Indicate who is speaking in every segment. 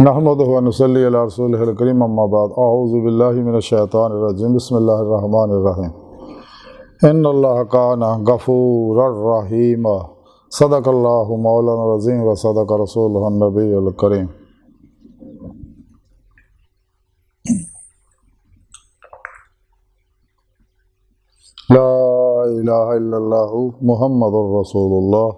Speaker 1: नहमदुहु व नुसल्ली अला रसूलिहिल करीम अम्मा बाद अऊज़ु बिल्लाहि मिनश शैतानिर रजीम बिस्मिल्लाहिर रहमानिर रहीम इन्नल्लाह काना गफूरर रहीम सदक़ल्लाहु मौलाना अज़ीम व सदक़ रसूलुहुन नबियुल करीम। ला इलाहा इल्लल्लाहु मुहम्मदुर रसूलुल्लाह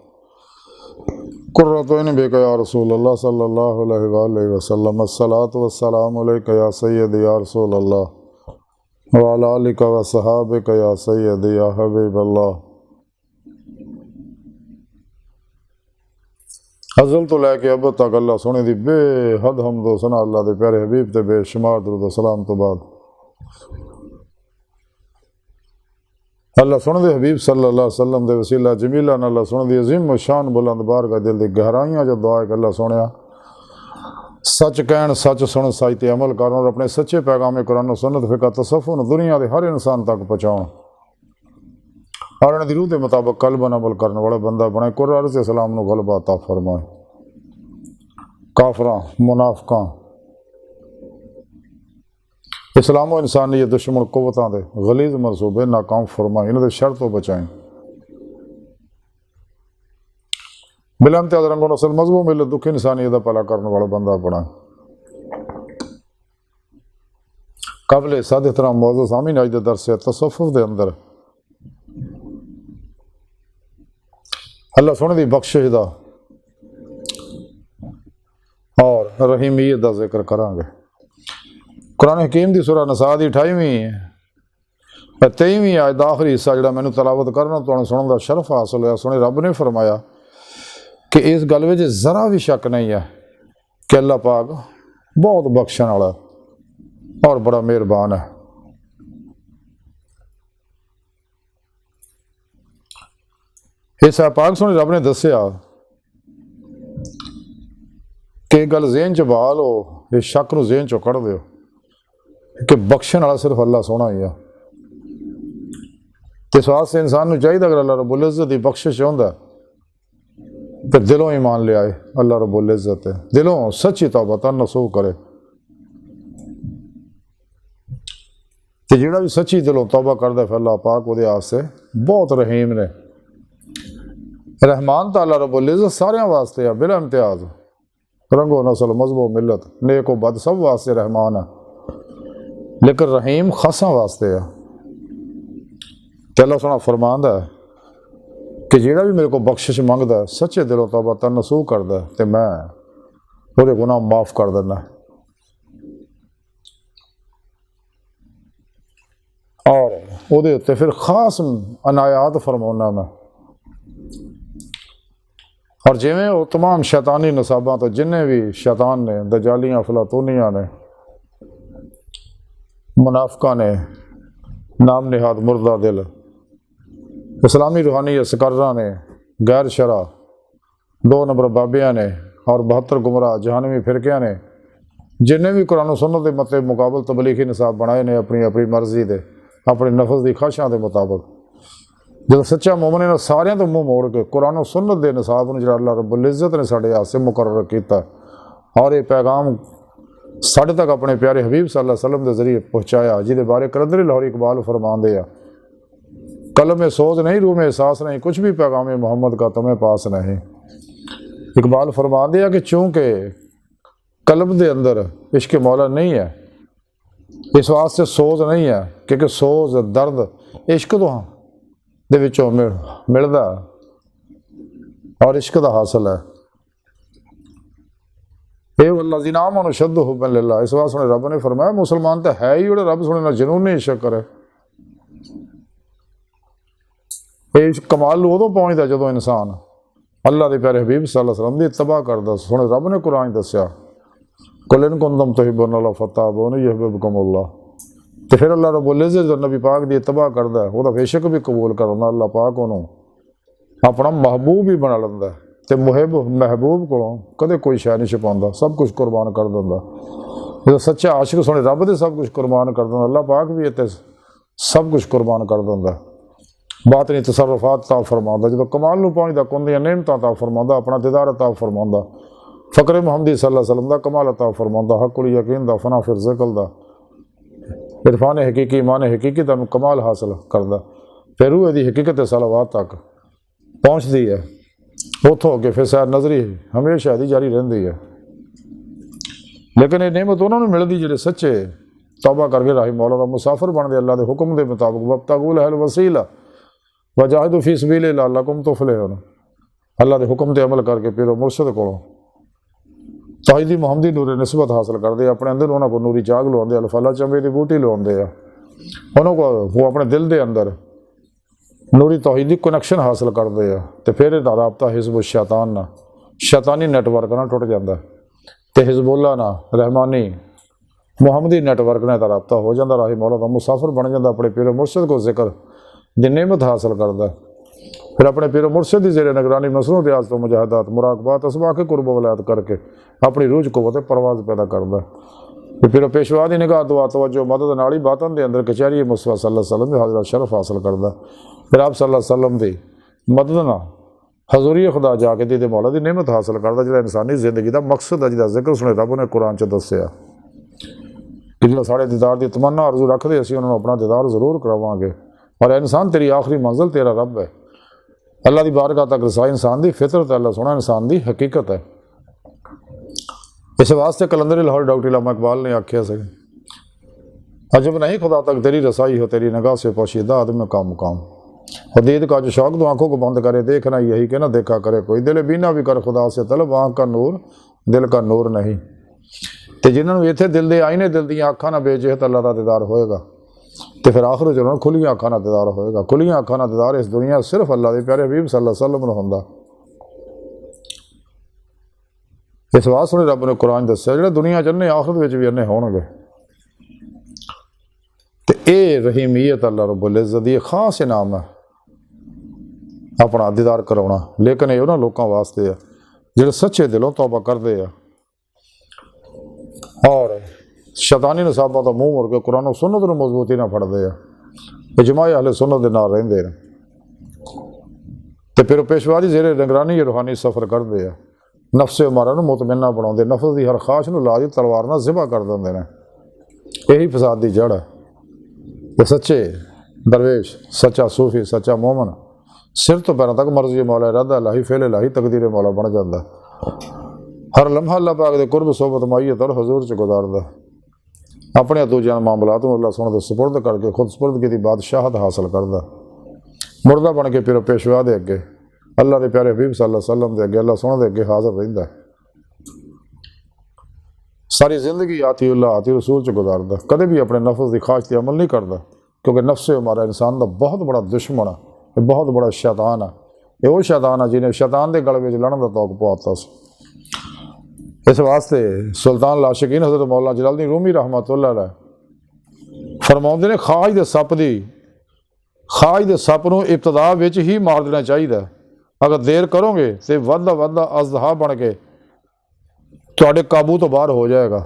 Speaker 1: कुर्रतु ऐन बिका या रसूलल्लाह सल्लल्लाहु अलैहि वसल्लम अस्सलातु वस्सलामु अलैका या सय्यदी या रसूलल्लाह व अला आलिका व सहाबिका या सय्यदी या हबीबल्लाह। अज़ल तो लैके अब तक अल्लाह सोने दी बेहद हम्द व सना अल्लाह दे प्यारे हबीब ते बेशुमार दुरूद व सलाम तो बाद अल्लाह सोने दे हबीब सल्लल्लाहु अलैहि वसल्लम दे वसीला जमीला न अल्लाह सोने दी अजीम शान बुलंद बारगाह दिल दी गहराइयां जो दुआ है कि अल्लाह सोने सच कहन सच सुन सच ते अमल करन और अपने सच्चे पैगाम कुरान और सुन्नत फिक़ह तसव्वुफ़ दुनिया के हर इंसान तक पहुँचाओ और उन्हें रूह के मुताबिक कल्बन अमल करने वाला बंदा बनाए। कुरान से सलाम नू गलबा अता फरमाए। काफरां मुनाफिकां इस्लाम और इंसानियत दुश्मन कुव्वतां दे गलीज़ मनसूबे नाकाम फरमाए। इन्हां दे शर तो बचाएं। बिला इम्तियाज़ रंगो नस्ल मज़हब मिलत दुख इंसानियत दा भला करने वाला बंदा बनाए। काबिल साद एहतराम मौजूद सामीन आज दे दरस तसव्वुफ़ दे अंदर अल्लाह सोने दी बख्शिश दा और रहीमियत दा जिक्र करांगे। कुरान हकीम दी सूरह नसा दी 28वीं 23वीं आयत दा आखिरी हिस्सा जिहड़ा मैनूं तलावत करना तुहानूं सुणन दा शरफ हासिल होया। सोने रब ने फरमाया कि इस गल विच जरा भी शक नहीं है कि अल्लाह पाक बहुत बख्शण वाला और बड़ा मेहरबान है। इस पाक सोने रब ने दस्सिया कि गल ज़हन च बहाल हो, इस शक नूं ज़हन चों कढ़ दिओ कि बख्शण वाला सिर्फ अल्लाह सोना ही है। इस वास्ते इंसान नूं चाहिए अगर अल्लाह रब्बुल इज़्ज़त दी बख्शिश चाहुंदा तो दिलों ईमान ले आए। अल्लाह रब्बुल इज़्ज़त है, दिलों सच्ची तौबा नसूह करे। तो जिहड़ा भी सच्ची दिलों तौबा करदा फिर अल्लाह पाक उहदे वास्ते बहुत रहीम ने। रहमान तो अल्लाह रब्बुल इज़्ज़त सारियां वास्ते है बिला इम्तियाज़, रंगो नस्ल मज़हब मिलत नेक व बद सब वास्ते रहमान है, लेकिन रहीम खासा वास्ते है। अल्लाह सोना फरमांदा है कि जिहड़ा भी मेरे को बख्शिश मंगदा है सच्चे दिलों तौबा नसूह करदा है तो मैं उहदे गुनाह माफ़ कर दिंदा और उहदे उत्ते फिर खास अनायात फरमाउना मैं। और जिमें वो तमाम शैतानी नसाबां तो जिन्हें भी शैतान ने दजालियाँ अफलातूनियाँ ने मुनाफिकां ने नाम निहाद मुर्दा दिल इस्लामी रूहानी सकर्रा ने गैर शरा 2 नंबर बाबिया ने और 72 गुमराह जहानवी फिरकियाँ ने जिन्हें भी कुरान सुन्नत के मते मुकाबल तबलीगी निसाब बनाए ने अपनी अपनी मर्जी दे अपने नफस की ख्वाहिशां के मुताबिक जो सच्चा मोमिन ने सारियां तो मुँह मोड़ के कुरान सुन्नत के निसाब में जो अल्लाह रब्बुल इज़्ज़त ने साढ़े आसे मुकर्रर किया और ये पैगाम साढ़े तक अपने प्यारे हबीब सल्लल्लाहु अलैहि वसल्लम के जरिए पहुँचाया, जिहदे बारे कलंदरी लाहौरी इकबाल फरमांदे आ कलम में सोच नहीं रूह में एहसास नहीं कुछ भी पैगाम मोहम्मद का तुम्हें पास नहीं। इकबाल फरमांदे आ कि चूँकि कलम के अंदर इश्क मौला नहीं है इस वास्ते सोच नहीं है, क्योंकि सोच दर्द इश्क तो दे विचों मिलदा और इश्क दा हासिल है। ए वल्लज़ीना आमनू अशद्दु हुब्बन लिल्लाह। इस वास्ते रब ने फरमाया मुसलमान तो है ही जोड़े रब सोने ना जुनूनी इश्क करे। ये कमाल उदों पहुँचता जो इंसान अल्लाह के प्यारे हबीब सल्लल्लाहु अलैहि वसल्लम की इत्तबा करदा। सोने रब ने कुरान दस्या कुल इन कुंतुम तुहिब्बूनल्लाह फत्तबिऊनी युहिब्बुकुमुल्लाह। तो फिर अल्लाह रब्बुल इज़्ज़त जो नबी पाक की इत्तबा करदा है वह बेशक भी कबूल करदा। अल्लाह पाक उन्होंने अपना महबूब ही बना लेंदा तो मुहिब महबूब को कदे कोई शै नहीं छुपाता, सब कुछ कुर्बान कर दिंदा। जो सच्चा आशिक सोने रब दे सब कुछ कुर्बान कर दिंदा, अल्लाह पाक भी इत्ते सब कुछ कुर्बान कर दिंदा। बात नहीं तसर्रुफात ता फरमांदा जो कमाल नूं पहुँचदा कुंदियां नेमतां ता फरमांदा अपना दीदार ता फरमांदा फ़कर मुहम्मदी सल्लल्लाहु अलैहि वसल्लम का कमाल अता फरमाउंदा, हक़ुल यकीन दा, फना फिर ज़िक्र दा, इरफान हकीकी ईमान हकीकी तैनूं कमाल हासिल करदा। फिर रूह दी हकीकत सलावात तक पहुँचती है, उतों अगे फिर सैर नज़री हमेशा दी जारी रहिंदी है। लेकिन ये नेमत उन्होंने मिलती जिहड़े सच्चे तौबा करके राही मौला का मुसाफिर बनते, अल्लाह के हुक्म के मुताबिक वब्तगू लहल वसीला वजाहिदू फी सबीलिल्लाह लअल्लकुम तुफलिहून, अल्लाह के हुक्म से अमल करके पीरो मुर्शद को तौहीदी मुहम्मदी नूरी निस्बत हासिल करते, अपने अंदर उन्होंने को नूरी चाग लवाते, अल्फाला चंबे की बूटी लवाते हैं, उन्होंने को वो अपने दिल के अंदर नूरी तौहीदी कनैक्शन हासिल करते हैं। तो फिर इसका राबता हिजब शैतान ना, शैतानी नैटवर्क ना टुट जाता है, तो हिजबुल्ला ना रहमानी मुहम्मदी नैटवर्क ने राबता हो जाता, राही मौला का मुसाफिर बन जाता, अपने पीरो मुर्शद को जिक्र दी नेमत हासिल करता। फिर अपने पीरो मुर्शद की जेरे निगरानी मसरूत रियाज तो मुजाहदात मुराकबात असबाक कुर्ब वलायत करके अपनी रूह कुव्वत परवाज पैदा करता। फिर पीरो पेशवा की निगाह दुआ तवज्जो मदद नाली बातन के अंदर कचहरी मुस्तफा सल्लल्लाहु अलैहि वसल्लम की हाजिर शरफ हासिल करता। फिर आप सल्लल्लाहु अलैहि वसल्लम की मदद ना हजूरी खुदा जाके दी मौला की नेमत हासिल करता, जो इंसानी जिंदगी का मकसद है, जिसका जिक्र सुने रब ने कुरान च दसिया कि जो साढ़े दीदार की तमन्ना आरजू रखते असीं उन्होंने अपना दीदार जरूर करावांगे। और इंसान तेरी आखिरी मंजिल तेरा रब है, अल्लाह की बारगाह तक रसाई इंसान की फितरत है, अल्लाह सोना इंसान की हकीकत है। इस वास्ते कलंदर लाहौर डॉक्टर इलामा इकबाल ने आख्या से, अजब नहीं खुदा तक तेरी रसाई हो, तेरी निगाह से पोशीदा आदमी का मुकाम, हदीद का जो शौक तो आंखों को बंद करे देखना यही कि ना देखा करे कोई, दिल बीना भी कर खुदा से तलब, आँख का नूर दिल का नूर नहीं। तो जिन्होंने इतने दिल के आईने दिल दी अखा ना बेजे तो अल्लाह का दीदार होएगा, तो फिर आखिर जो उन्होंने खुलियाँ अखा ना दीदार होएगा। खुलियाँ अखा ना दीदार इस दुनिया सिर्फ अल्लाह के प्यारे हबीब सल्लल्लाहु अलैहि वसल्लम होंदा। इस वास्ते ने रब ने कुरान दस्या जो दुनिया चन्ने आखिरत भी अन्ने होणगे। तो ये रहीमीयत अल्लाह रब्बुल इज़्ज़त दी खास इनाम है अपना दीदार कराना। लेकिन ये उन्होंने लोगों वास्ते है जो सच्चे दिलों तौबा करते हैं और शैतानी नसाबा तो मूँह मुड़ के कुरान सुन्नत नूं मजबूती ना फड़ते हैं, इजमाए अहले सुन्नत दे नाल रहिंदे ने। तो फिर पेशवा दी जेरे निगरानी रूहानी सफ़र करते हैं, नफ्से उमारा नूं मुतमइन्ना बनाउंदे, नफ्स की हर ख्वाहिश नूं लाजी तलवार नाल ज़िबा कर दिंदे ने। यही फसाद की जड़ है। तो सच्चे दरवेश, सच्चा सूफी, सच्चा मोमन सिर तो पैरों तक मर्जी मौला इरादा इलाही फेल इलाही तकदीर मौला बन जाता। हर लम्हा अल्लाह पाक दे कुर्ब सोबत माइयत और हजूर च गुजारदा, अपने दूजिया मामलात अल्लाह सोने दे सुपुर्द करके खुद सुपुर्दगी की बादशाहत हासिल करदा। मुर्दा बन के फिर पेशवा दे अगे अल्लाह के प्यारे हबीब सल्लल्लाहु अलैहि वसल्लम के अगे अल्लाह सोने दे अगे हाजिर रहिंदा। सारी जिंदगी आती उल्लाह आती रसूल च गुजारदा, कदे भी अपने नफ्स की ख्वाहिश पर अमल नहीं करता, क्योंकि नफ्से हमारा इंसान का बहुत बड़ा दुश्मन है, बहुत बड़ा शैतान है। ये वो शैतान है जिन्हें शैतान के गल में लड़न का तौक पवाता। इस वास्ते सुल्तान लाशिकीन हज़रत मौलाना जलालुद्दीन रूमी रहमतुल्लाह अलैह फरमाउंदे ने खाज दे सप नूं इब्तदा विच ही मार देना चाहिए, अगर देर करोगे तो वधदा वधदा अज़दहा बन के तुहाडे काबू तो बाहर हो जाएगा।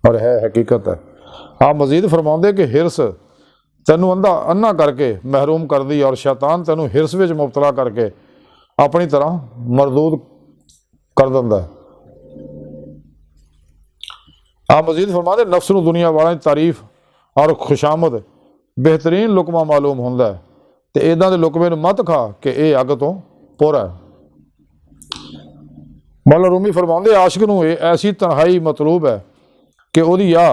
Speaker 1: और है हकीकत है। आप मजीद फरमाउंदे कि हिरस तैनू अन्ना करके महरूम कर दी और शैतान तैनू हिरस विच मुबतला करके अपनी तरह मरदूद कर दिंदा है। आप मजीद फरमाते नफ्स नूं दुनिया वालों की तारीफ और खुशामद बेहतरीन लुकमा मालूम होंदा है, तो इदां दे लुकमे नूं मत खा कि यह अग तो पुर है। मौला रूमी फरमाते आशिक नूं ऐसी तन्हाई मतलूब है कि उहदी याह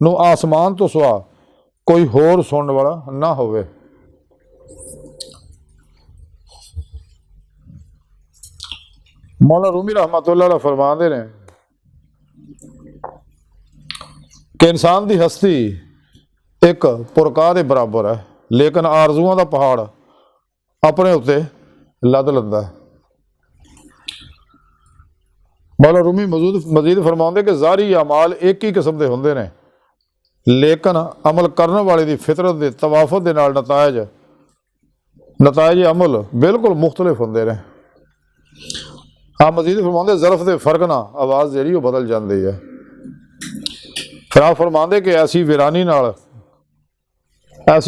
Speaker 1: नूं आसमान तो सुआ कोई होर सुनने वाला ना होवे। मौला रूमी रहमतुल्लाह अलैह फरमाते ने कि इंसान की हस्ती एक पुरका के बराबर है, लेकिन आरजुआं का पहाड़ अपने उत्ते लद लैंदा है। मौला रूमी मजीद फरमाते कि ज़ाहरी अमाल एक ही किस्म के होंदे ने, लेकिन अमल करने वाले की फितरत के तवाफत के नाल नतायज अमल बिल्कुल मुख्तलिफ होंदे ने। आप मजीद फरमाते ज़रफ के फर्क ना आवाज़ जी बदल जाती है। फिर आप फरमाते कि ऐसी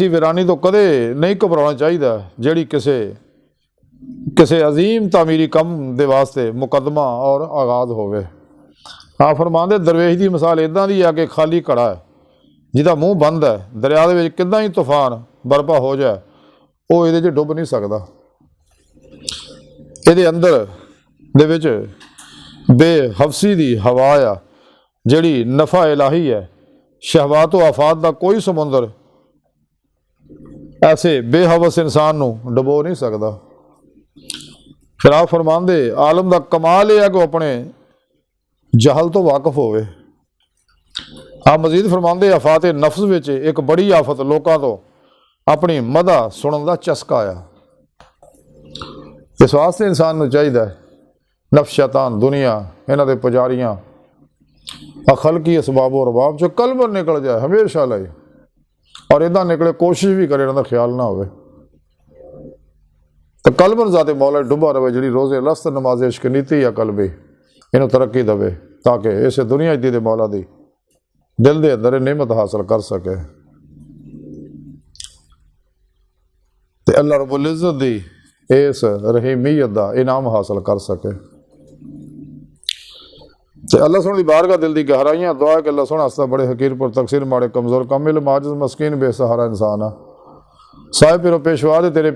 Speaker 1: वीरानी तो कदे नहीं घबराना चाहिए जिहड़ी किसी ਕਿਸੇ ਅਜ਼ੀਮ ਤਾਮੀਰੀ ਕੰਮ ਦੇ ਵਾਸਤੇ ਮੁਕੱਦਮਾ ਔਰ ਆਗਾਜ਼ ਹੋਵੇ। ਆ ਫਰਮਾਉਂਦੇ ਦਰਵੇਸ਼ ਦੀ ਮਿਸਾਲ ਇੱਦਾਂ ਦੀ ਆ ਕਿ ਖਾਲੀ ਘੜਾ ਹੈ ਜਿਹਦਾ ਮੂੰਹ ਬੰਦ ਹੈ, ਦਰਿਆ ਦੇ ਵਿੱਚ ਕਿੱਦਾਂ ਹੀ ਤੂਫਾਨ ਬਰਪਾ ਹੋ ਜਾਏ ਉਹ ਇਹਦੇ 'ਚ ਡੁੱਬ ਨਹੀਂ ਸਕਦਾ। ਇਹਦੇ ਅੰਦਰ ਦੇ ਵਿੱਚ ਬੇਹਵਸੀ ਦੀ ਹਵਾ ਆ ਜਿਹੜੀ ਨਫਾ ਇਲਾਹੀ ਹੈ, ਸ਼ਹਵਾਤ व ਆਫਾਤ ਦਾ ਕੋਈ ਸਮੁੰਦਰ ਐਸੇ ਬੇਹਵਸ ਇਨਸਾਨ ਨੂੰ ਡੁਬੋ ਨਹੀਂ ਸਕਦਾ। ਫਿਰ ਆਪ ਫਰਮਾਉਂਦੇ ਆਲਮ ਦਾ ਕਮਾਲ ਇਹ ਹੈ ਕਿ ਉਹ ਆਪਣੇ ਜਹਲ ਤੋਂ ਵਾਕਿਫ ਹੋਵੇ। ਆਪ ਮਜ਼ੀਦ ਫਰਮਾਉਂਦੇ ਆਫਾਤ ਨਫਸ ਵਿੱਚ ਇੱਕ ਬੜੀ ਆਫਤ ਲੋਕਾਂ ਤੋਂ ਆਪਣੀ ਮਦਾ ਸੁਣਨ ਦਾ ਚਸਕਾ ਆ। ਇਸ ਵਾਸਤੇ ਇਨਸਾਨ ਨੂੰ ਚਾਹੀਦਾ ਹੈ ਨਫਸ, ਸ਼ੈਤਾਨ, ਦੁਨੀਆ, ਇਹਨਾਂ ਦੇ ਪੁਜਾਰੀਆਂ, ਅਖਲਕੀ ਅਸਬਾਬ ਰਬਾਬ ਚੋਂ ਕਲਬਰ ਨਿਕਲ ਜਾਏ ਹਮੇਸ਼ਾ ਲਈ, ਔਰ ਇੱਦਾਂ ਨਿਕਲੇ ਕੋਸ਼ਿਸ਼ ਵੀ ਕਰੇ ਇਹਨਾਂ ਦਾ ਖਿਆਲ ਨਾ ਹੋਵੇ ਤਾਂ ਕਲਬਰ ਜ਼ਾਤੇ ਮੌਲਾ ਡੁੱਬਾ ਰਵੇ, ਜਿਹੜੀ ਰੋਜ਼ੇ ਲਸਤ ਨਮਾਜ਼ ਇਸ਼ਕ ਨੀਤੀ ਆ ਕਲਬੀ ਇਹਨੂੰ ਤਰੱਕੀ ਦੇਵੇ ਤਾਂ ਕਿ ਇਸੇ ਦੁਨੀਆ ਦੇ ਮੌਲਾ ਦੀ ਦਿਲ ਦੇ ਅੰਦਰ ਨਿਮਤ ਹਾਸਲ ਕਰ ਸਕੇ ਤੇ ਅੱਲਾਹ ਰਬੁਲ ਇੱਜ਼ਤ ਦੀ ਇਸ ਰਹੀਮੀਅਤ ਦਾ ਇਨਾਮ ਹਾਸਲ ਕਰ ਸਕੇ। ਤੇ ਅੱਲਾਹ सोहने ਦੀ बारगाह दिल दी गहराइयां दुआ है कि अल्लाह सोहना हस्ता बड़े हकीर पर तकसीर माड़े कमज़ोर कामिल माजिज़ मस्कीन बेसहारा इंसान आ साहिब पिरो पेशवा दे तेरे